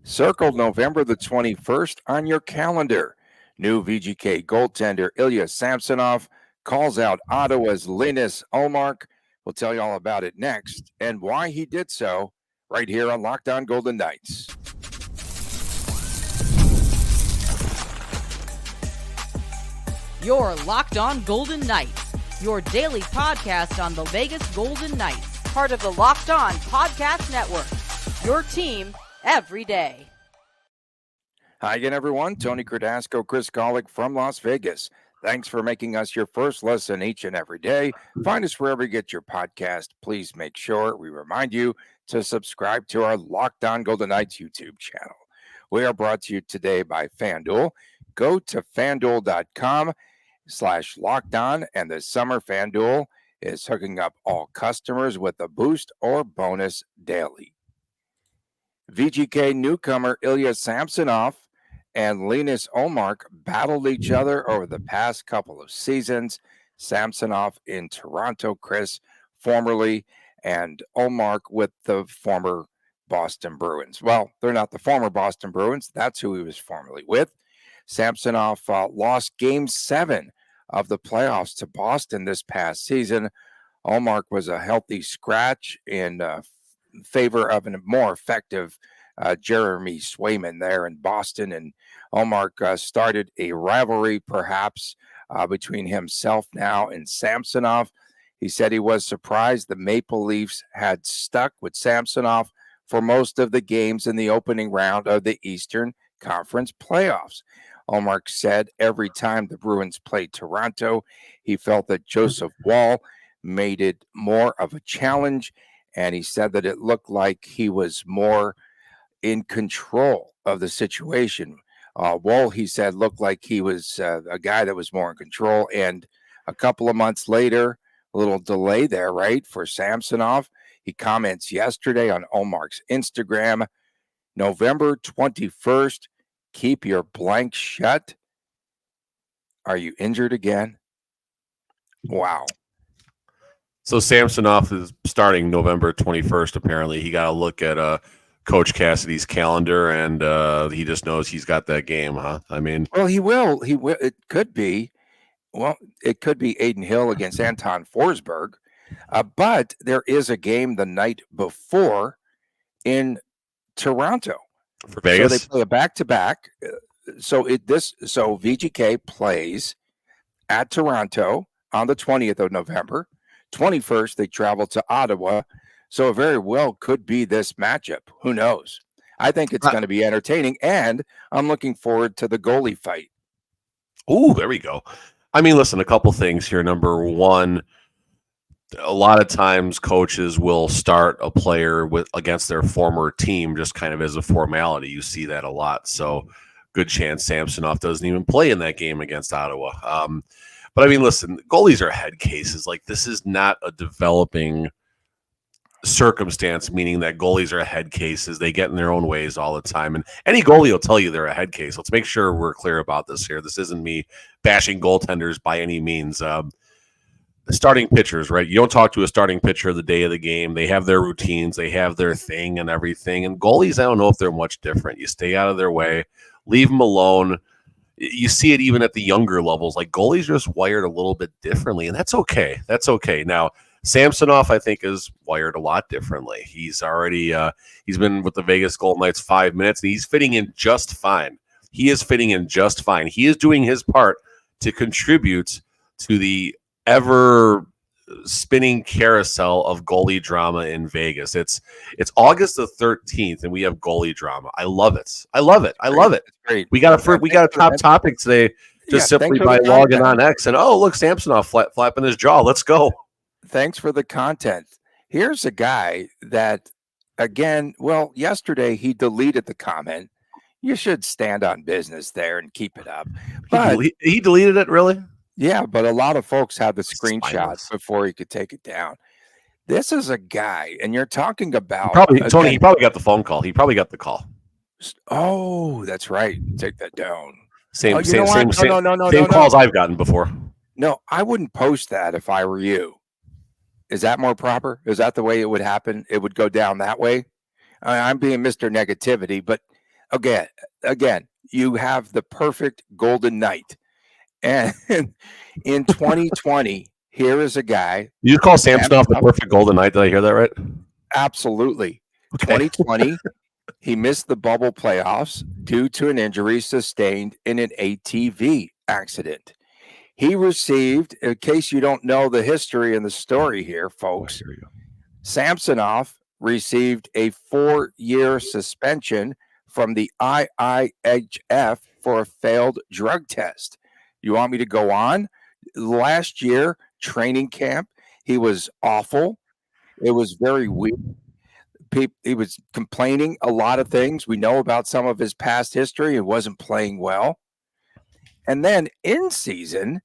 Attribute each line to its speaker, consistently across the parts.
Speaker 1: Circle November the 21st on your calendar. New VGK goaltender Ilya Samsonov calls out Ottawa's Linus Ullmark. We'll tell you all about it next and why he did so right here on Locked On Golden Knights.
Speaker 2: You're Locked On Golden Knights, your daily podcast on the Vegas Golden Knights, part of the Locked On Podcast Network, your team every day.
Speaker 1: Hi again, everyone. Tony Cardasco, Chris Golick from Las Vegas. Thanks for making us your first listen each and every day. Find us wherever you get your podcast. Please make sure we remind you to subscribe to our Locked On Golden Knights YouTube channel. We are brought to you today by FanDuel. Go to FanDuel.com/LockedOn, and this summer FanDuel is hooking up all customers with a boost or bonus daily. VGK newcomer Ilya Samsonov and Linus Ullmark battled each other over the past couple of seasons. Samsonov in Toronto, Chris, formerly, and Ullmark with the former Boston Bruins. Well, they're not the former Boston Bruins. That's who he was formerly with. Samsonov lost Game 7 of the playoffs to Boston this past season. Ullmark was a healthy scratch in favor of a more effective Jeremy Swayman there in Boston, and Ullmark started a rivalry perhaps between himself now and Samsonov. He said he was surprised the Maple Leafs had stuck with Samsonov for most of the games in the opening round of the Eastern Conference playoffs. Ullmark said every time the Bruins played Toronto, he felt that Joseph Woll made it more of a challenge, and he said that it looked like he was more in control of the situation. Woll, he said, looked like he was a guy that was more in control. And a couple of months later, a little delay there, right, for Samsonov. He comments yesterday on Ullmark's Instagram, November 21st, keep your blank shut. Are you injured again? Wow.
Speaker 3: So Samsonov is starting November 21st, apparently. He got a look at Coach Cassidy's calendar, and he just knows he's got that game, huh? I mean,
Speaker 1: well, he will. He will. It could be. Well, it could be Aiden Hill against Anton Forsberg, but there is a game the night before in Toronto
Speaker 3: for Vegas.
Speaker 1: So they play a back-to-back. So VGK plays at Toronto on the 20th of November. 21st, they travel to Ottawa. So it very well could be this matchup. Who knows? I think it's going to be entertaining, and I'm looking forward to the goalie fight.
Speaker 3: Ooh, there we go. I mean, listen, a couple things here. Number one, a lot of times coaches will start a player against their former team just kind of as a formality. You see that a lot. So good chance Samsonov doesn't even play in that game against Ottawa. But I mean, listen, goalies are head cases. Like, this is not a developing circumstance, meaning that goalies are head cases. They get in their own ways all the time. And any goalie will tell you they're a head case. Let's make sure we're clear about this here. This isn't me bashing goaltenders by any means. Starting pitchers, right? You don't talk to a starting pitcher the day of the game. They have their routines. They have their thing and everything. And goalies, I don't know if they're much different. You stay out of their way. Leave them alone. You see it even at the younger levels. Like, goalies are just wired a little bit differently, and that's okay. That's okay. Now, Samsonov, I think, is wired a lot differently. He's already he's been with the Vegas Golden Knights 5 minutes, and he's fitting in just fine. He is fitting in just fine. He is doing his part to contribute to the ever spinning carousel of goalie drama in Vegas. It's August the 13th, and we have goalie drama. I love it. I love it. I love it.
Speaker 1: Great.
Speaker 3: We got a top topic today, just simply by logging on X and look, Samsonov flapping his jaw. Let's go.
Speaker 1: Thanks for the content. Here's a guy that, again, well, yesterday he deleted the comment. You should stand on business there and keep it up. But
Speaker 3: he deleted it, really?
Speaker 1: Yeah, but a lot of folks had the screenshots before he could take it down. This is a guy, and you're talking about
Speaker 3: Tony. He probably got the phone call. He probably got the call.
Speaker 1: Oh, that's right. Take that down.
Speaker 3: Same calls I've gotten before.
Speaker 1: No, I wouldn't post that if I were you. Is that more proper? Is that the way it would happen? It would go down that way? I'm being Mr. Negativity, but Again, you have the perfect golden night. And in 2020, here is a guy.
Speaker 3: You call Samsonov the
Speaker 1: Samsonov,
Speaker 3: perfect golden knight. Did I hear that right?
Speaker 1: absolutely.
Speaker 3: Okay.
Speaker 1: 2020, he missed the bubble playoffs due to an injury sustained in an ATV accident. He received, in case you don't know the history and the story here, folks,
Speaker 3: Here we go.
Speaker 1: Samsonov received a 4-year suspension from the IIHF for a failed drug test. You want me to go on? Last year, training camp, he was awful. It was very weak. He was complaining a lot of things. We know about some of his past history. He wasn't playing well. And then in season,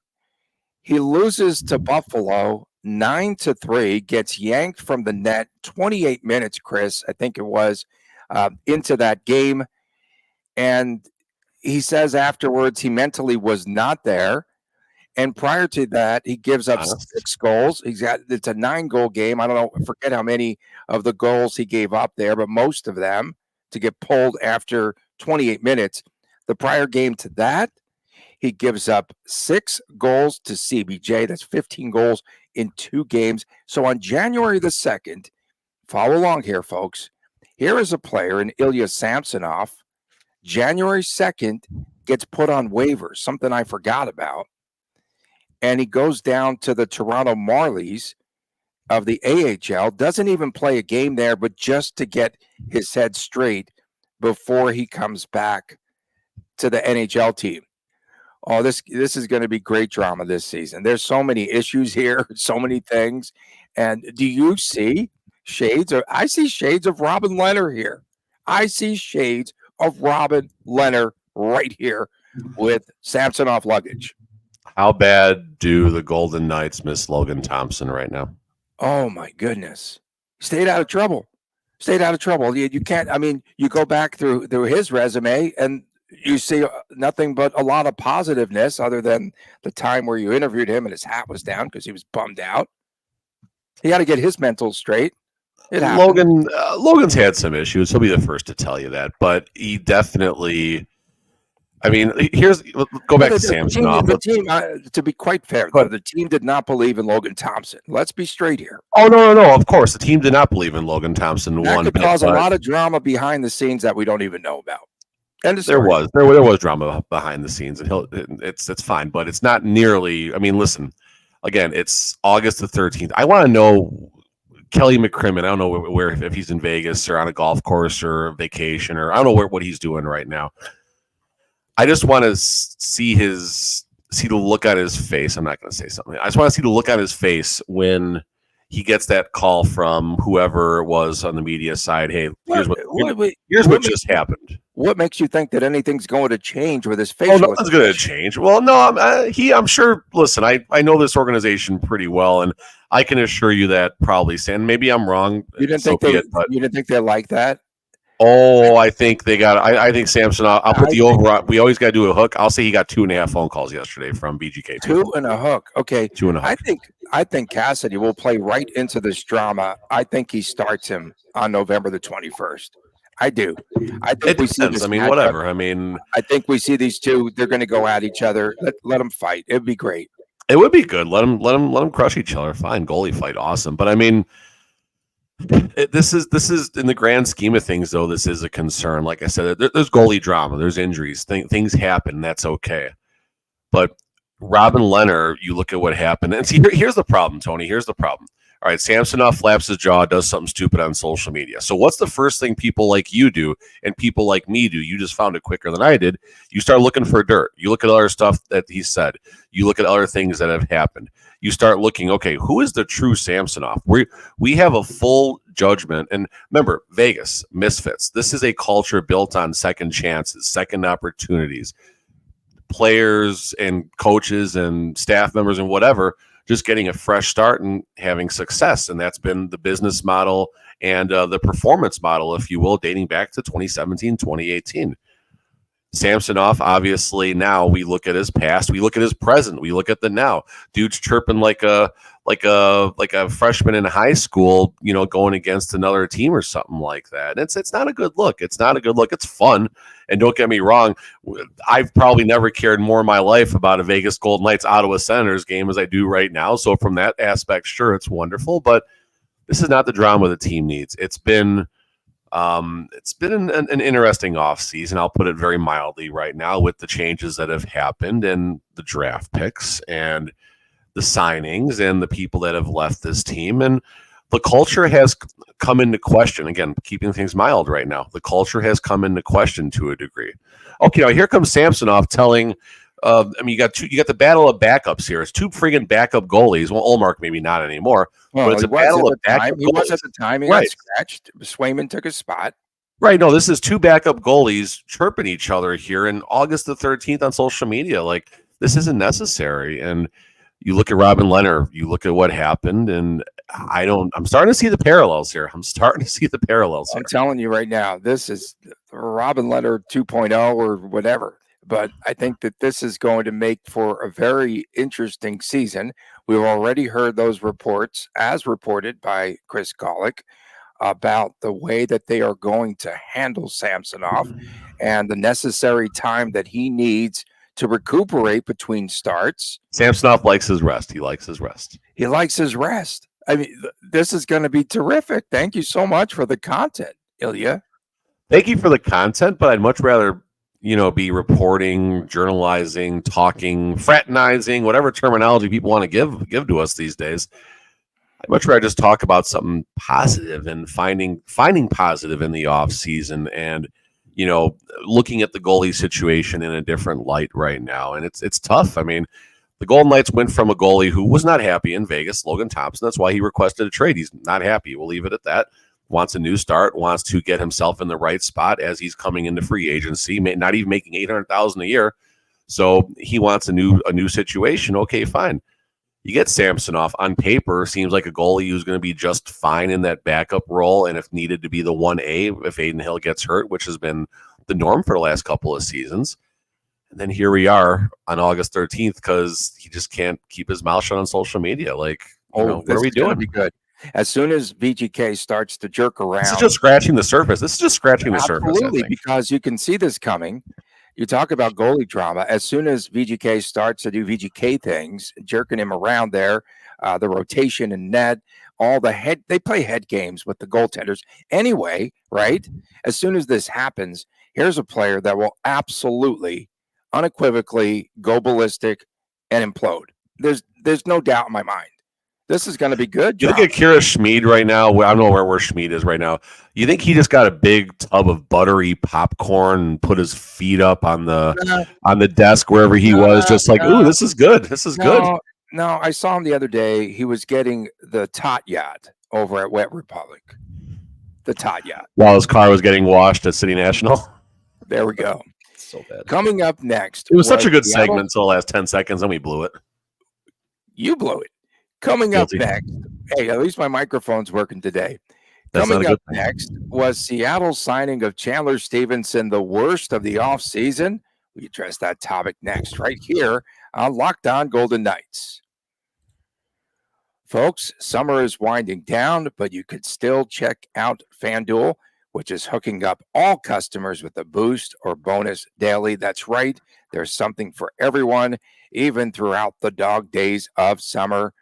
Speaker 1: he loses to Buffalo 9-3, gets yanked from the net 28 minutes, Chris, I think it was, into that game. And he says afterwards he mentally was not there. And prior to that, he gives up 6 goals. It's a 9-goal game. I don't know, I forget how many of the goals he gave up there, but most of them to get pulled after 28 minutes. The prior game to that, he gives up 6 goals to CBJ. That's 15 goals in 2 games. So on January the 2nd, follow along here, folks. Here is a player in Ilya Samsonov. January 2nd gets put on waivers, something I forgot about. And he goes down to the Toronto Marlies of the AHL, doesn't even play a game there, but just to get his head straight before he comes back to the NHL team. Oh, this is going to be great drama this season. There's so many issues here, so many things. And do you see shades of? I see shades of Robin Lehner here. I see shades of Robin Lehner right here with Samsonov luggage.
Speaker 3: How bad do the Golden Knights miss Logan Thompson right now?
Speaker 1: Oh my goodness! Stayed out of trouble. You can't. I mean, you go back through his resume and you see nothing but a lot of positiveness, other than the time where you interviewed him and his hat was down because he was bummed out. He got to get his mental straight.
Speaker 3: Logan's had some issues. He'll be the first to tell you that, but he definitely. I mean, go back to Samsonov.
Speaker 1: The team, to be quite fair, though, the team did not believe in Logan Thompson. Let's be straight here.
Speaker 3: Oh, no. Of course, the team did not believe in Logan Thompson.
Speaker 1: That could cause a lot of drama behind the scenes that we don't even know about. And
Speaker 3: there was drama behind the scenes, and it's fine, but it's not nearly. I mean, listen, again, it's August the 13th. I want to know Kelly McCrimmon. I don't know where if he's in Vegas or on a golf course or vacation, or I don't know what he's doing right now. I just want to see the look on his face. I'm not going to say something. I just want to see the look on his face when he gets that call from whoever it was on the media side. Hey, here's what just happened.
Speaker 1: What makes you think that anything's going to change with his face?
Speaker 3: Oh, nothing's going to change. Well, no, I'm sure. Listen, I know this organization pretty well, and I can assure you that probably, and maybe I'm wrong.
Speaker 1: You didn't think they're like that?
Speaker 3: Oh, I think they got. I think Samsonov. I'll put the over on. We always got to do a hook. I'll say he got 2.5 phone calls yesterday from BGK.
Speaker 1: 2 and a hook. Okay,
Speaker 3: 2 and a hook.
Speaker 1: I think Cassidy will play right into this drama. I think he starts him on November the 21st. I do. I think we see this.
Speaker 3: I mean, whatever. I mean,
Speaker 1: I think we see these two. They're going to go at each other. Let them fight. It'd be great.
Speaker 3: It would be good. Let them crush each other. Fine, goalie fight, awesome. But I mean. This is in the grand scheme of things, though. This is a concern. Like I said, there's goalie drama, there's injuries, things happen. That's okay. But Robin Lehner, you look at what happened, and see, here's the problem, Tony. Here's the problem. All right, Samsonov flaps his jaw, does something stupid on social media. So what's the first thing people like you do and people like me do? You just found it quicker than I did. You start looking for dirt. You look at other stuff that he said. You look at other things that have happened. You start looking, okay, who is the true Samsonov? We have a full judgment. And remember, Vegas, misfits. This is a culture built on second chances, second opportunities. Players and coaches and staff members and whatever, just getting a fresh start and having success. And that's been the business model and the performance model, if you will, dating back to 2017, 2018. Samsonov, obviously, now we look at his past, we look at his present, we look at the now. Dude's chirping like a freshman in high school, going against another team or something like that. And it's not a good look. It's not a good look. It's fun, and don't get me wrong, I've probably never cared more in my life about a Vegas Golden Knights Ottawa Senators game as I do right now. So from that aspect, sure, it's wonderful, but this is not the drama the team needs. It's been an interesting offseason. I'll put it very mildly right now, with the changes that have happened and the draft picks and the signings and the people that have left this team. And the culture has come into question. Again, keeping things mild right now. The culture has come into question to a degree. Okay, now here comes Samsonov telling you got the battle of backups here. It's two friggin' backup goalies. Well, Ullmark maybe not anymore.
Speaker 1: Well,
Speaker 3: but it's a battle of backup.
Speaker 1: He was at the time. He got scratched. Swayman took his spot.
Speaker 3: Right. No, this is two backup goalies chirping each other here in August the 13th on social media. Like, this isn't necessary. And you look at Robin Leonard, you look at what happened, and I'm starting to see the parallels here. I'm telling
Speaker 1: you right now, this is Robin Leonard 2.0 or whatever. But I think that this is going to make for a very interesting season. We've already heard those reports, as reported by Chris Golick, about the way that they are going to handle Samsonov and the necessary time that he needs to recuperate between starts.
Speaker 3: Samsonov likes his rest. He likes his rest.
Speaker 1: I mean, this is going to be terrific. Thank you so much for the content, Ilya.
Speaker 3: Thank you for the content, but I'd much rather be reporting, journalizing, talking, fraternizing, whatever terminology people want to give to us these days. I'd much rather just talk about something positive and finding positive in the off season, and looking at the goalie situation in a different light right now. And it's tough. I mean, the Golden Knights went from a goalie who was not happy in Vegas, Logan Thompson. That's why he requested a trade. He's not happy. We'll leave it at that. Wants a new start, wants to get himself in the right spot as he's coming into free agency, not even making $800,000 a year. So he wants a new situation. Okay, fine. You get Samsonov. On paper, seems like a goalie who's going to be just fine in that backup role, and if needed to be the 1A if Aiden Hill gets hurt, which has been the norm for the last couple of seasons. And then here we are on August 13th because he just can't keep his mouth shut on social media. Like, what are we doing?
Speaker 1: Be good. As soon as VGK starts to jerk around.
Speaker 3: This is just scratching the surface. The surface.
Speaker 1: Absolutely, because you can see this coming. You talk about goalie drama. As soon as VGK starts to do VGK things, jerking him around there, the rotation and net, they play head games with the goaltenders anyway, right? As soon as this happens, here's a player that will absolutely, unequivocally go ballistic and implode. There's no doubt in my mind. This is going to be good.
Speaker 3: You look at Kira Schmid right now. I don't know where Schmid is right now. You think he just got a big tub of buttery popcorn and put his feet up on the desk wherever he was, just like, ooh, this is good. This is good.
Speaker 1: No, I saw him the other day. He was getting the Tot Yacht over at Wet Republic. The Tot Yacht.
Speaker 3: While his car was getting washed at City National.
Speaker 1: There we go.
Speaker 3: So bad.
Speaker 1: Coming up next.
Speaker 3: It was such a good segment until the last 10 seconds, and we blew it.
Speaker 1: You blew it. Coming up next, hey, at least my microphone's working today. Coming up next was Seattle's signing of Chandler Stephenson, the worst of the offseason. We address that topic next, right here on Locked On Golden Knights. Folks, summer is winding down, but you could still check out FanDuel, which is hooking up all customers with a boost or bonus daily. That's right. There's something for everyone, even throughout the dog days of summer.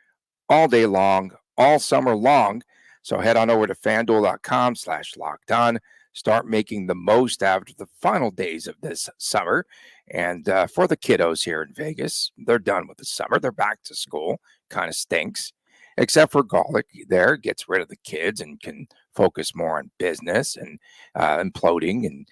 Speaker 1: All day long, all summer long. So head on over to FanDuel.com/lockedon. Start making the most out of the final days of this summer. And for the kiddos here in Vegas, they're done with the summer. They're back to school. Kind of stinks. Except for Golick there, gets rid of the kids and can focus more on business and imploding and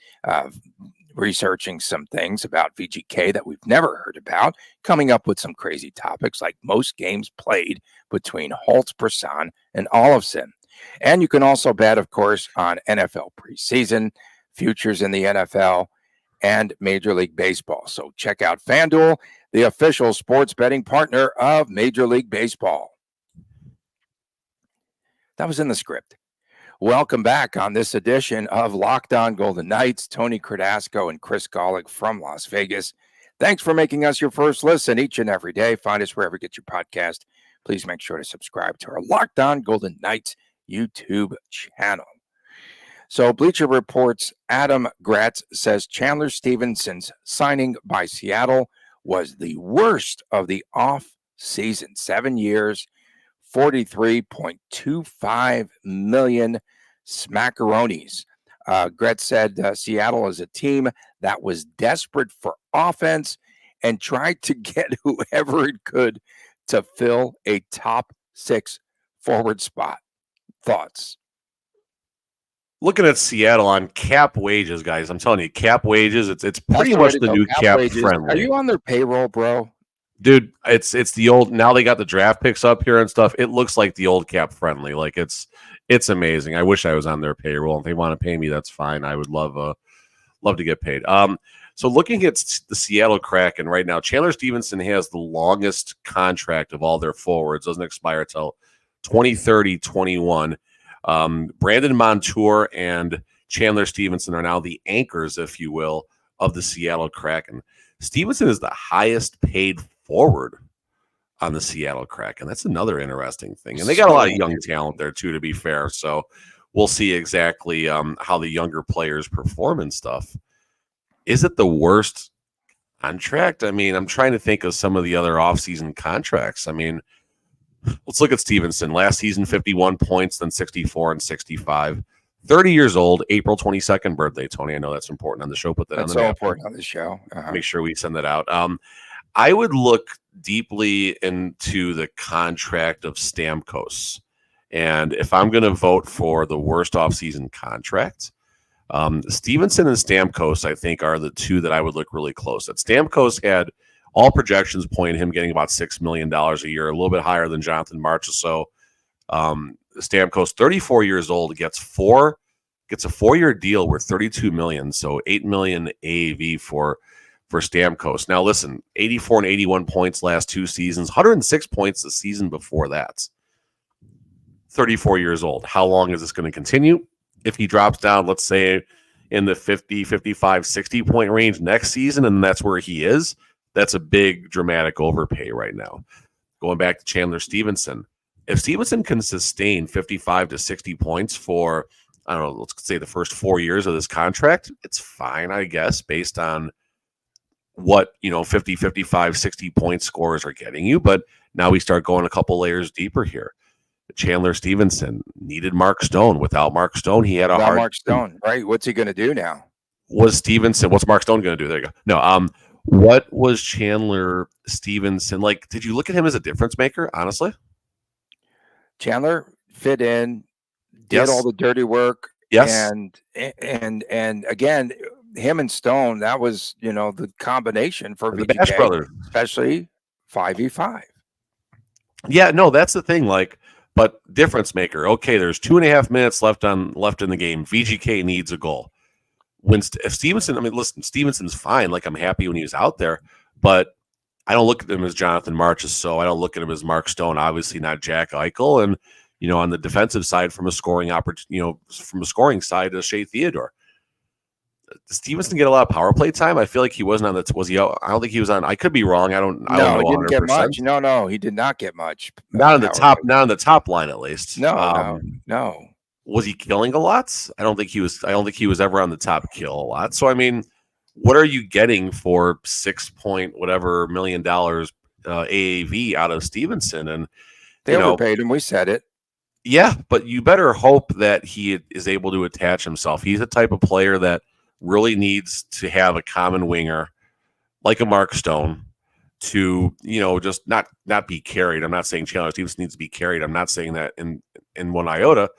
Speaker 1: researching some things about VGK that we've never heard about, coming up with some crazy topics like most games played between Holtz, Brisson, and Olofsson. And you can also bet, of course, on NFL preseason, futures in the NFL, and Major League Baseball. So check out FanDuel, the official sports betting partner of Major League Baseball. That was in the script. Welcome back on this edition of Locked On Golden Knights. Tony Cardasco and Chris Golick from Las Vegas. Thanks for making us your first listen each and every day. Find us wherever you get your podcast. Please make sure to subscribe to our Locked On Golden Knights YouTube channel. So Bleacher Report's Adam Gratz says Chandler Stephenson's signing by Seattle was the worst of the off-season. 7 years, $43.25 million smackaronis. Gretz said Seattle is a team that was desperate for offense and tried to get whoever it could to fill a top 6 forward spot. Thoughts?
Speaker 3: Looking at Seattle on cap wages, guys, I'm telling you, cap wages, it's pretty much the new cap friendly.
Speaker 1: Are you on their payroll, bro?
Speaker 3: Dude, it's the old, now they got the draft picks up here and stuff. It looks like the old cap friendly. Like it's amazing. I wish I was on their payroll. If they want to pay me, that's fine. I would love to get paid. So looking at the Seattle Kraken right now, Chandler Stephenson has the longest contract of all their forwards. Doesn't expire till 2030-21. Brandon Montour and Chandler Stephenson are now the anchors, if you will, of the Seattle Kraken. Stephenson is the highest paid forward on the Seattle Kraken. That's another interesting thing. And they got a lot of young talent there, too, to be fair. So we'll see exactly how the younger players perform and stuff. Is it the worst contract? I mean, I'm trying to think of some of the other offseason contracts. I mean, let's look at Stephenson. Last season, 51 points, then 64 and 65. 30 years old, April 22nd birthday, Tony. I know that's important on the show. Put that
Speaker 1: that's
Speaker 3: on the
Speaker 1: so important on the show.
Speaker 3: Make sure we send that out. I would look deeply into the contract of Stamkos. And if I'm going to vote for the worst offseason contract, Stephenson and Stamkos, I think, are the two that I would look really close at. Stamkos had all projections pointing him getting about $6 million a year, a little bit higher than Jonathan Marchessault. Stamkos, 34 years old, gets a 4-year deal worth $32 million, so $8 million AAV for Stamkos. Now, listen, 84 and 81 points last 2 seasons, 106 points the season before that. 34 years old. How long is this going to continue? If he drops down, let's say, in the 50, 55, 60-point range next season, and that's where he is, that's a big, dramatic overpay right now. Going back to Chandler Stephenson, if Stephenson can sustain 55 to 60 points for, I don't know, let's say the first 4 years of this contract, it's fine, I guess, based on what, 50, 55, 60-point scores are getting you. But now we start going a couple layers deeper here. Chandler Stephenson needed Mark Stone. Without Mark Stone, he had a hard.
Speaker 1: Mark Stone, right? What's he going to do now?
Speaker 3: What's Mark Stone going to do? There you go. No, what was Chandler Stephenson like? Did you look at him as a difference maker, honestly?
Speaker 1: Chandler fit in, did all the dirty work.
Speaker 3: Yes.
Speaker 1: And again, him and Stone, that was, the combination for
Speaker 3: the
Speaker 1: VGK,
Speaker 3: Bash Brothers,
Speaker 1: especially 5v5.
Speaker 3: Yeah, no, that's the thing. But difference maker. Okay, there's 2.5 minutes left in the game. VGK needs a goal. If Stephenson, listen, Stephenson's fine. I'm happy when he was out there, but I don't look at him as Jonathan Marchessault. I don't look at him as Mark Stone. Obviously not Jack Eichel. And on the defensive side, from a scoring side, Shea Theodore. Did Stephenson get a lot of power play time? I feel like he wasn't on the. Was he? I don't think he was on. I could be wrong. I don't know.
Speaker 1: He didn't get much. No, he did not get much.
Speaker 3: Not on the top. Not on the top line, at least.
Speaker 1: No.
Speaker 3: Was he killing a lot? I don't think he was ever on the top kill a lot. So what are you getting for $6 million AAV out of Stephenson? And
Speaker 1: they overpaid him. We said it.
Speaker 3: Yeah, but you better hope that he is able to attach himself. He's the type of player that really needs to have a common winger like a Mark Stone to, just not be carried. I'm not saying Chandler Stephenson needs to be carried. I'm not saying that in one iota,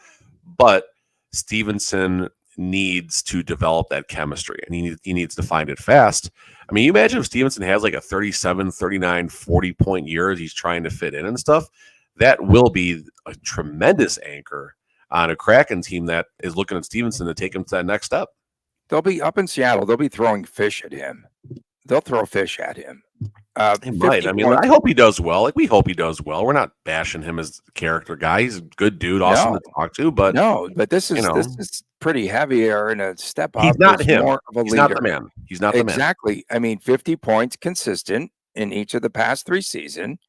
Speaker 3: but Stephenson needs to develop that chemistry, and he needs to find it fast. You imagine if Stephenson has a 37, 39, 40-point year as he's trying to fit in and stuff, that will be a tremendous anchor on a Kraken team that is looking at Stephenson to take him to that next step.
Speaker 1: They'll be up in Seattle. They'll be throwing fish at him. They'll throw fish at him.
Speaker 3: He might.
Speaker 1: 50
Speaker 3: I mean,
Speaker 1: points.
Speaker 3: I hope he does well. Like, we hope he does well. We're not bashing him as a character guy. He's a good dude, awesome to talk to. But
Speaker 1: No, but this
Speaker 3: you know,
Speaker 1: is pretty heavier and a step up.
Speaker 3: he's not
Speaker 1: Is
Speaker 3: him.
Speaker 1: more of a
Speaker 3: He's
Speaker 1: leader.
Speaker 3: not the man. He's not the man.
Speaker 1: Exactly. I mean, 50 points consistent in each of the past 3 seasons.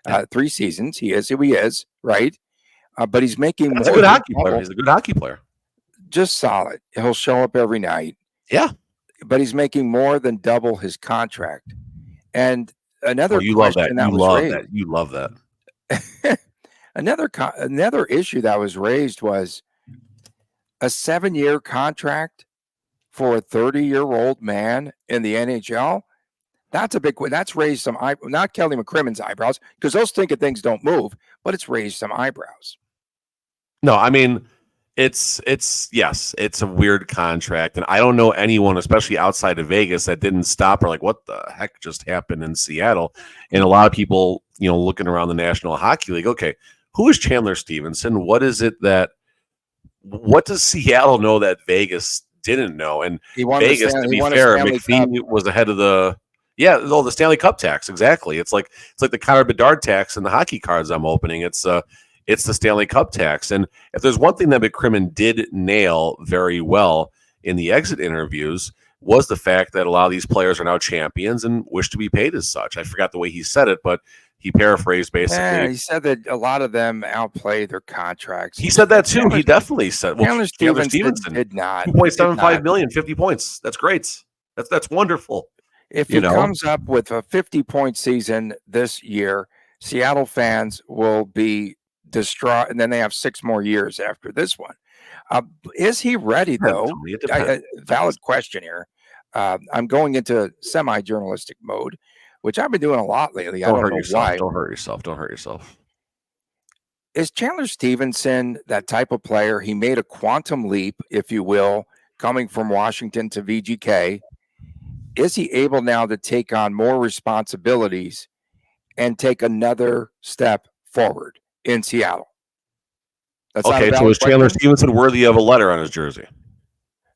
Speaker 3: Yeah.
Speaker 1: 3 seasons. He is who he is, right? But he's making
Speaker 3: He's a
Speaker 1: more
Speaker 3: good
Speaker 1: than
Speaker 3: hockey player.
Speaker 1: double.
Speaker 3: He's a good hockey player.
Speaker 1: Just solid. He'll show up every night.
Speaker 3: Yeah.
Speaker 1: But he's making more than double his contract. And another
Speaker 3: you love that.
Speaker 1: question that
Speaker 3: You
Speaker 1: was
Speaker 3: love
Speaker 1: raised.
Speaker 3: that. You love that.
Speaker 1: Another issue that was raised was a 7-year contract for a 30-year-old man in the NHL. That's a big. That's raised some. Not Kelly McCrimmon's eyebrows, because those thinking things don't move, but it's raised some eyebrows.
Speaker 3: No, I mean, it's a weird contract, and I don't know anyone, especially outside of Vegas, that didn't stop or like, what the heck just happened in Seattle? And a lot of people, looking around the National Hockey League, okay, who is Chandler Stephenson? What is it that? What does Seattle know that Vegas didn't know? And Vegas, to be fair, McPhee was ahead of the. Yeah, the Stanley Cup tax, exactly. It's like the Connor Bedard tax and the hockey cards I'm opening. It's the Stanley Cup tax. And if there's one thing that McCrimmon did nail very well in the exit interviews, was the fact that a lot of these players are now champions and wish to be paid as such. I forgot the way he said it, but he paraphrased basically.
Speaker 1: Yeah, he said that a lot of them outplay their contracts.
Speaker 3: He said that too. He definitely said. Well, Taylor Stephenson
Speaker 1: did not.
Speaker 3: 2.75 million, 50 points. That's great. That's wonderful.
Speaker 1: If he comes up with a 50-point season this year, Seattle fans will be distraught, and then they have 6 more years after this one. Is he ready, though? Valid question here. I'm going into semi-journalistic mode, which I've been doing a lot lately. I don't know why.
Speaker 3: Don't hurt yourself. Don't hurt yourself.
Speaker 1: Is Chandler Stephenson that type of player? He made a quantum leap, if you will, coming from Washington to VGK. Is he able now to take on more responsibilities and take another step forward in Seattle?
Speaker 3: That's okay. So is Chandler Stephenson worthy of a letter on his jersey?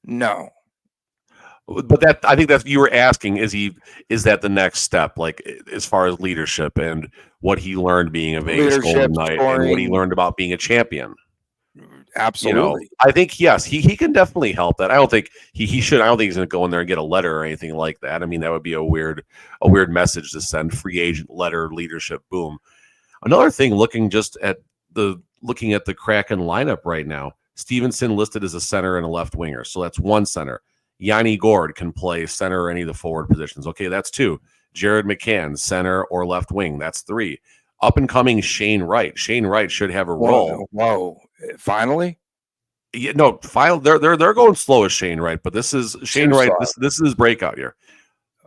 Speaker 1: No.
Speaker 3: But I think that you were asking, is that the next step, like as far as leadership and what he learned being a Vegas Golden Knight and what he learned about being a champion?
Speaker 1: Absolutely.
Speaker 3: I think, yes, he can definitely help that. I don't think he should. I don't think he's going to go in there and get a letter or anything like that. I mean, that would be a weird message to send. Free agent letter, leadership, boom. Another thing, looking at the Kraken lineup right now, Stephenson listed as a center and a left winger. So that's one center. Yanni Gourde can play center or any of the forward positions. Okay, that's 2. Jared McCann, center or left wing. That's 3. Up and coming Shane Wright. Shane Wright should have a role.
Speaker 1: Whoa. Finally?
Speaker 3: Yeah, no, they're going slow as Shane Wright, but this is Shane Wright. This is his breakout year.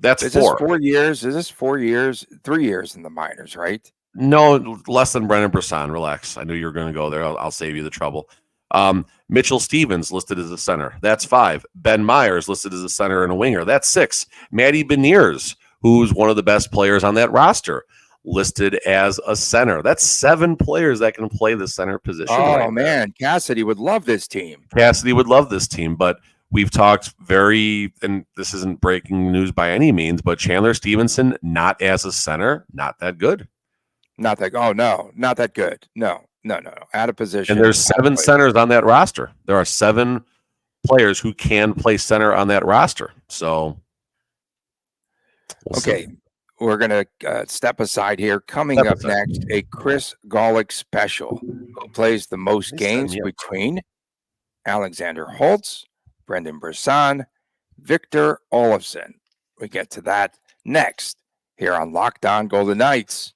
Speaker 3: That's 4.
Speaker 1: This 4 years? Is this 4 years? 3 years in the minors, right?
Speaker 3: No, less than Brennan Brisson. Relax. I knew you were going to go there. I'll save you the trouble. Mitchell Stevens listed as a center. That's 5. Ben Myers listed as a center and a winger. That's 6. Matty Beniers, who's one of the best players on that roster, listed as a center. That's 7 players that can play the center position.
Speaker 1: Oh, man. Cassidy would love this team.
Speaker 3: But we've talked and this isn't breaking news by any means, but Chandler Stephenson, not as a center, not that good.
Speaker 1: Not that good. No. Out of position.
Speaker 3: And there's 7 centers on that roster. There are 7 players who can play center on that roster. So,
Speaker 1: we'll see. We're going to step aside here. Coming up next, a Chris Golick special who plays the most games between Alexander Holtz, Brendan Brisson, Victor Olofsson. We get to that next here on Locked On Golden Knights.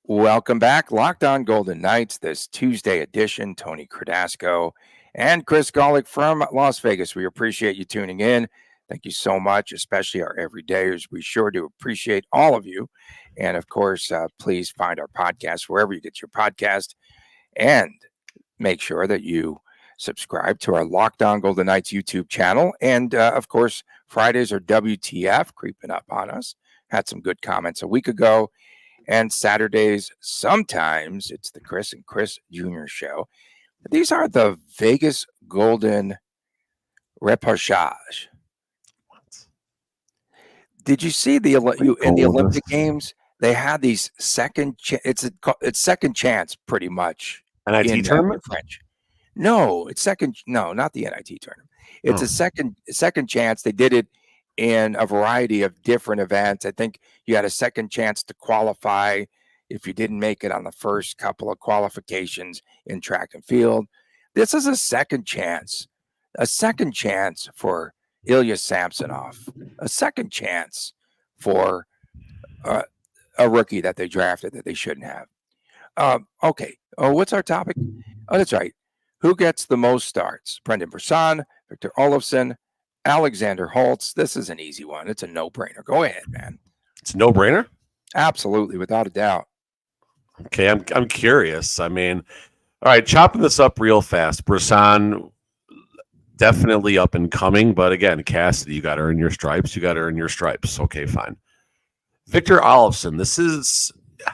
Speaker 1: Welcome back. Locked On Golden Knights, this Tuesday edition. Tony Cardasco and Chris Golick from Las Vegas. We appreciate you tuning in. Thank you so much, especially our everydayers. We sure do appreciate all of you. And of course, please find our podcast wherever you get your podcast. And make sure that you subscribe to our Locked On Golden Knights YouTube channel. And of course, Fridays are WTF creeping up on us. Had some good comments a week ago. And Saturdays, sometimes it's the Chris and Chris Jr. show. These are the Vegas Golden reportage. Did you see in the Olympic Games? They had these second. It's second chance, pretty much.
Speaker 3: NIT tournament.
Speaker 1: French. No, it's second. No, not the NIT tournament. It's a second chance. They did it in a variety of different events. I think you had a second chance to qualify if you didn't make it on the first couple of qualifications in track and field. This is a second chance for Ilya Samsonov, a second chance for a rookie that they drafted that they shouldn't have. Okay. Oh, what's our topic? Oh, that's right. Who gets the most starts? Brendan Brisson, Victor Olofsson, Alexander Holtz. This is an easy one. It's a no-brainer. Go ahead, man.
Speaker 3: It's a no-brainer?
Speaker 1: Absolutely, without a doubt.
Speaker 3: Okay, I'm curious. I mean, all right, chopping this up real fast. Brisson, definitely up and coming, but again, Cassidy, you got to earn your stripes. Okay, fine. Victor Olofsson, this is, I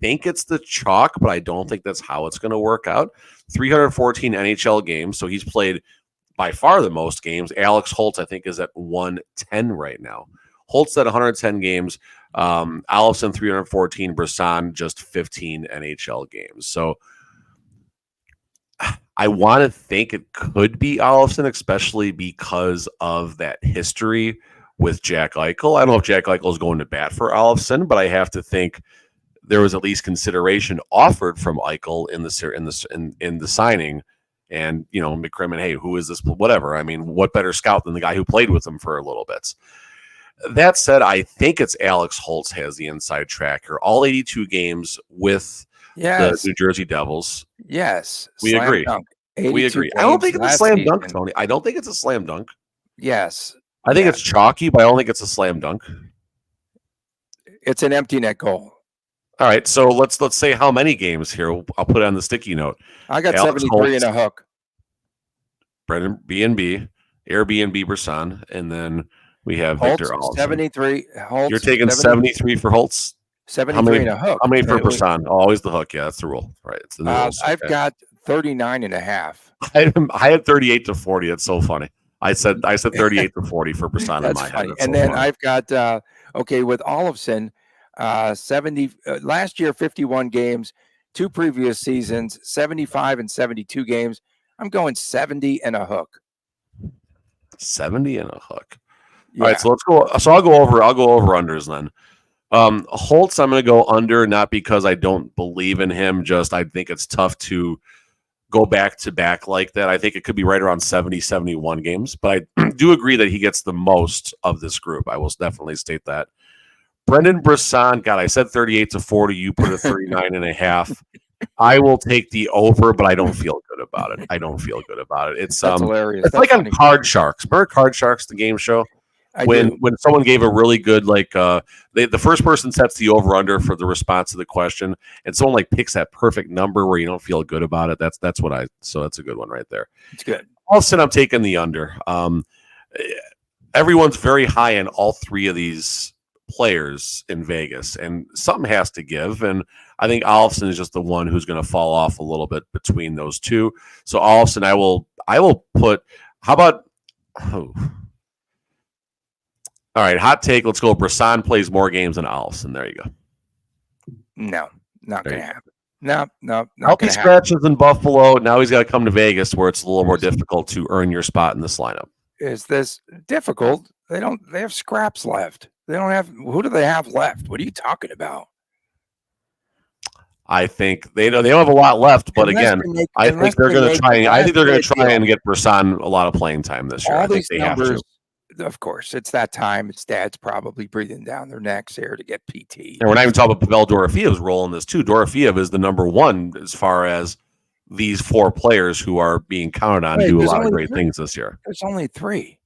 Speaker 3: think it's the chalk, but I don't think that's how it's going to work out. 314 NHL games, so he's played by far the most games. Alex Holtz, I think, is at 110 right now. Holtz at 110 games. Olofsson 314. Brisson just 15 NHL games. So I want to think it could be Olofsson, especially because of that history with Jack Eichel. I don't know if Jack Eichel is going to bat for Olofsson, but I have to think there was at least consideration offered from Eichel in the signing. And, you know, McCrimmon, hey, who is this? Whatever. I mean, what better scout than the guy who played with him for a little bit? That said, I think it's Alex Holtz has the inside tracker. All 82 games with the New Jersey Devils.
Speaker 1: Yes.
Speaker 3: We agree. We agree. I don't think it's a slam dunk, Tony. I don't think it's a slam dunk.
Speaker 1: Yes.
Speaker 3: I think it's chalky, but I don't think it's a slam dunk.
Speaker 1: It's an empty net goal.
Speaker 3: All right, so let's say how many games here. I'll put it on the sticky note.
Speaker 1: I got Alex 73 Holtz, and a hook.
Speaker 3: Brendan B&B, Airbnb Brisson, and then we have
Speaker 1: Holtz,
Speaker 3: Victor Olofsson.
Speaker 1: 73. Holtz,
Speaker 3: you're taking 73 for Holtz?
Speaker 1: 73 and a hook.
Speaker 3: How many for Brisson? Always the hook. Yeah, that's the rule. Right. It's the new rules.
Speaker 1: I've got 39 and a half.
Speaker 3: I had 38 to 40. It's so funny. I said 38 to 40 for Brisson in my head.
Speaker 1: And then I've got with Olofsson, 70 last year, 51 games, 2 previous seasons, 75 and 72 games. I'm going 70 and a hook.
Speaker 3: 70 and a hook. Yeah. All right, so let's go. So I'll go over unders then. Holtz, I'm going to go under, not because I don't believe in him, just I think it's tough to go back to back like that. I think it could be right around 70, 71 games, but I do agree that he gets the most of this group. I will definitely state that. Brendan Brisson, God, I said 38 to 40. You put a 39 and a half. I will take the over, but I don't feel good about it. It's
Speaker 1: hilarious.
Speaker 3: It's like on Card Sharks. Remember Card Sharks, the game show? When someone gave a really good, the first person sets the over under for the response to the question, and someone picks that perfect number where you don't feel good about it. That's a good one right there.
Speaker 1: It's good.
Speaker 3: All of a sudden, I'm taking the under. Everyone's very high on all three of these players in Vegas, and something has to give. And I think Olofsson is just the one who's going to fall off a little bit between those two. So Olofsson, I will put. How about? Oh. All right, hot take. Let's go. Brisson plays more games than Olofsson. There you go.
Speaker 1: No, not going to happen. No.
Speaker 3: I hope he scratches in Buffalo. Now he's got to come to Vegas, where it's a little more difficult to earn your spot in this lineup.
Speaker 1: Is this difficult? They have scraps left. They don't have. Who do they have left? What are you talking about?
Speaker 3: I think they don't have a lot left, but again, I think they're going to try. I think they're going to try and get Brisson a lot of playing time this year. I think they have to.
Speaker 1: Of course, it's that time. It's dad's probably breathing down their necks here to get PT.
Speaker 3: And we're not even talking about Pavel Dorofiev's role in this too. Dorofiev is the number one as far as these 4 players who are being counted on to do a lot of great things this year.
Speaker 1: There's only 3.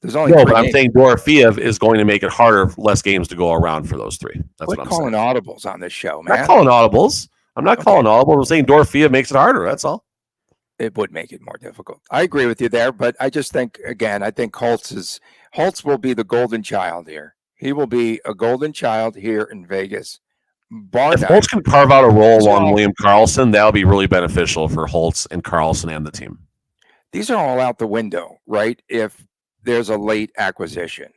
Speaker 3: But I'm saying Dorofiev is going to make it harder, less games to go around for those 3. That's what I'm saying.
Speaker 1: Calling audibles on this show, man.
Speaker 3: I'm not calling audibles. I'm saying Dorofiev makes it harder. That's all.
Speaker 1: It would make it more difficult. I agree with you there, but I just think, again, Holtz will be the golden child here. He will be a golden child here in Vegas.
Speaker 3: If Holtz can carve out a role on William Karlsson, that'll be really beneficial for Holtz and Karlsson and the team.
Speaker 1: These are all out the window, right? If there's a late acquisition.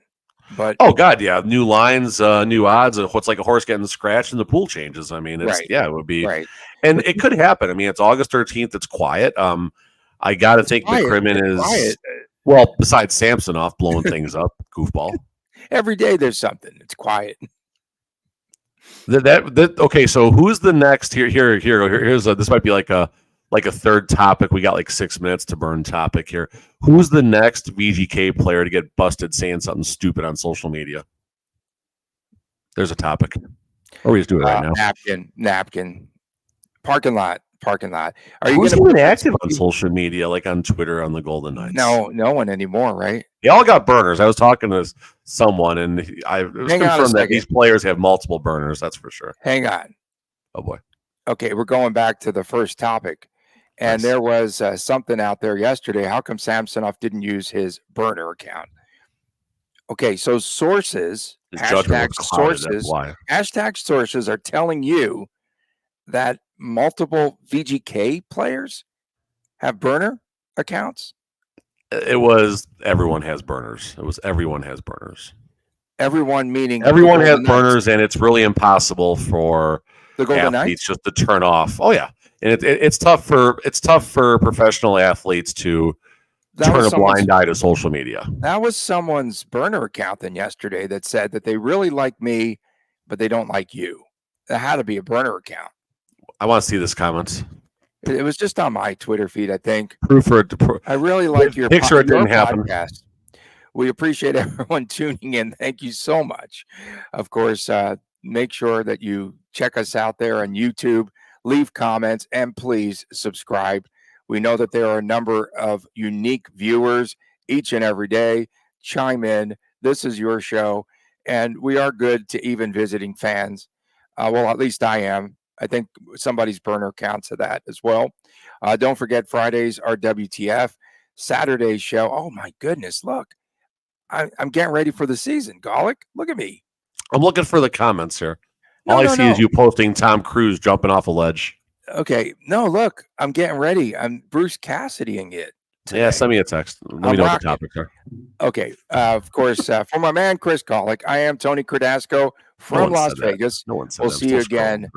Speaker 1: But
Speaker 3: oh god, yeah, new lines, new odds. What's like a horse getting scratched and the pool changes. I mean, it's
Speaker 1: right,
Speaker 3: it would be,
Speaker 1: right.
Speaker 3: and
Speaker 1: But
Speaker 3: it could happen. I mean, it's August 13th. It's quiet. I got to think
Speaker 1: quiet.
Speaker 3: McCrimmon
Speaker 1: It's
Speaker 3: is
Speaker 1: quiet.
Speaker 3: well. Besides Samsonov blowing things up, goofball.
Speaker 1: Every day there's something. It's quiet.
Speaker 3: Okay. So who's the next? Here's this might be like a third topic. We got like 6 minutes to burn topic here. Who's the next VGK player to get busted saying something stupid on social media? There's a topic. Or we just do it right now.
Speaker 1: Napkin. Parking lot. Are you
Speaker 3: Who's
Speaker 1: going
Speaker 3: even
Speaker 1: to
Speaker 3: active on social media, like on Twitter, on the Golden Knights?
Speaker 1: No one anymore, right?
Speaker 3: They all got burners. I was talking to someone, and it was confirmed that these players have multiple burners. That's for sure.
Speaker 1: Hang on.
Speaker 3: Oh boy.
Speaker 1: Okay, we're going back to the first topic, and
Speaker 3: Nice.
Speaker 1: there was something out there yesterday. How come Samsonov didn't use his burner account? Okay, so sources,
Speaker 3: His judgment was clouded, that's why.
Speaker 1: hashtag sources are telling you that multiple VGK players have burner accounts.
Speaker 3: It was everyone has burners. It was everyone has burners.
Speaker 1: Everyone meaning
Speaker 3: everyone has burners, and it's really impossible for
Speaker 1: the Golden
Speaker 3: athletes
Speaker 1: Knights
Speaker 3: just to turn off. Oh yeah, and it's tough for professional athletes to turn a blind eye to social media.
Speaker 1: That was someone's burner account then yesterday that said that they really like me, but they don't like you. That had to be a burner account.
Speaker 3: I want to see this comment.
Speaker 1: It was just on my Twitter feed, I think.
Speaker 3: Proof for it.
Speaker 1: I really like your
Speaker 3: picture. It didn't happen.
Speaker 1: Podcast. We appreciate everyone tuning in. Thank you so much. Of course, make sure that you check us out there on YouTube, leave comments, and please subscribe. We know that there are a number of unique viewers each and every day. Chime in. This is your show, and we are good to even visiting fans. Well, at least I am. I think somebody's burner counts of that as well. Don't forget Fridays are WTF. Saturday's show. Oh my goodness! Look, I'm getting ready for the season. Golick, look at me.
Speaker 3: I'm looking for the comments here. All I see is you posting Tom Cruise jumping off a ledge.
Speaker 1: Okay, no, look, I'm getting ready. I'm Bruce Cassidying it today.
Speaker 3: Yeah, send me a text. Let me know what the topics are.
Speaker 1: Okay, of course, for my man Chris Golick, I am Tony Cardasco from Las Vegas.
Speaker 3: No one said
Speaker 1: we'll see you again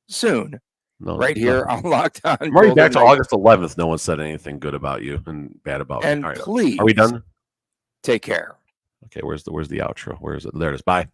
Speaker 1: soon, right here on Locked On.
Speaker 3: I'm already back to August 11th. No one said anything good about you and bad about me.
Speaker 1: And please,
Speaker 3: are we done?
Speaker 1: Take care.
Speaker 3: Okay, where's the outro? Where is it? There it is. Bye.